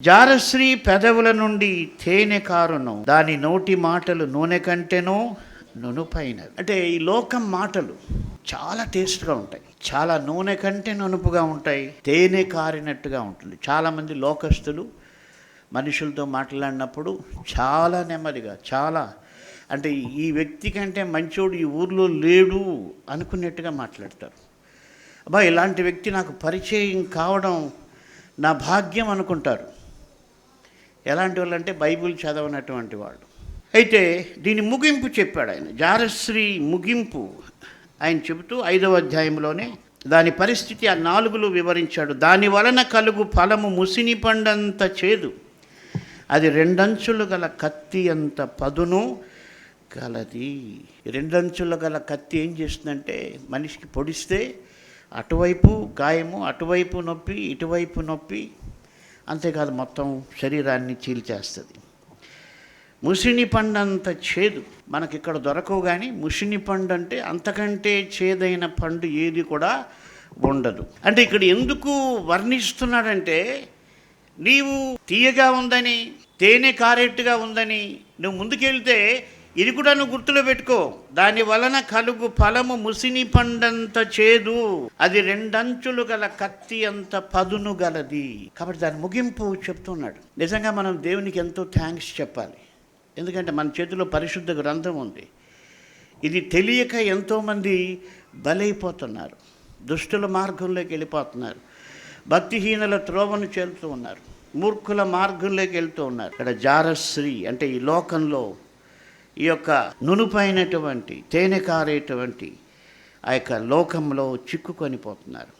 జారశ్రీ పెదవుల నుండి తేనె కారును, దాని నోటి మాటలు నూనె కంటేనో నునుపైనవి. అంటే ఈ లోకం మాటలు చాలా టేస్ట్గా ఉంటాయి, చాలా నూనె కంటే నునుపుగా ఉంటాయి, తేనె కారినట్టుగా ఉంటుంది. చాలామంది లోకస్తులు మనుషులతో మాట్లాడినప్పుడు చాలా నెమ్మదిగా, చాలా అంటే ఈ వ్యక్తి కంటే మంచోడు ఈ ఊర్లో లేడు అనుకున్నట్టుగా మాట్లాడతారు. అబ్బా, ఇలాంటి వ్యక్తి నాకు పరిచయం కావడం నా భాగ్యం అనుకుంటారు. ఎలాంటి వాళ్ళు అంటే బైబిల్ చదవనటువంటి వాళ్ళు. అయితే దీని ముగింపు చెప్పాడు ఆయన. జారశ్రీ ముగింపు ఆయన చెబుతూ 5వ అధ్యాయంలోనే దాని పరిస్థితి ఆ 4లో వివరించాడు. దాని వలన కలుగు ఫలము ముసిని పండంత చేదు, అది 2 అంచులు గల కత్తి అంత పదును గలది. 2 అంచులు గల కత్తి ఏం చేస్తుందంటే మనిషికి పొడిస్తే అటువైపు గాయము, అటువైపు నొప్పి, ఇటువైపు నొప్పి, అంతేకాదు మొత్తం శరీరాన్ని చీల్చేస్తుంది. ముసిని పండంత చేదు మనకిక్కడ దొరకవు, కానీ ముసిని పండు అంటే అంతకంటే చేదైన పండు ఏది కూడా ఉండదు. అంటే ఇక్కడ ఎందుకు వర్ణిస్తున్నాడంటే, నీవు తీయగా ఉందని, తేనె కారేట్టుగా ఉందని నువ్వు ముందుకెళ్తే ఇది కూడా నువ్వు గుర్తులో పెట్టుకో. దాని వలన కలుగు ఫలము ముసిని పండంత చేదు, అది 2 అంచులు గల కత్తి అంత పదును గలది. కాబట్టి దాని ముగింపు చెప్తున్నాడు. నిజంగా మనం దేవునికి ఎంతో థ్యాంక్స్ చెప్పాలి. ఎందుకంటే మన చేతిలో పరిశుద్ధ గ్రంథం ఉంది. ఇది తెలియక ఎంతోమంది బలైపోతున్నారు, దుష్టుల మార్గంలోకి వెళ్ళిపోతున్నారు, భక్తిహీనుల త్రోవను చేరుతూ ఉన్నారు, మూర్ఖుల మార్గంలోకి వెళ్తూ ఉన్నారు. ఇక్కడ జారశ్రీ అంటే ఈ లోకంలో ఈ యొక్క నునుపైనటువంటి తేనె కారేటువంటి ఆ యొక్క లోకంలో చిక్కుకొని పోతున్నారు.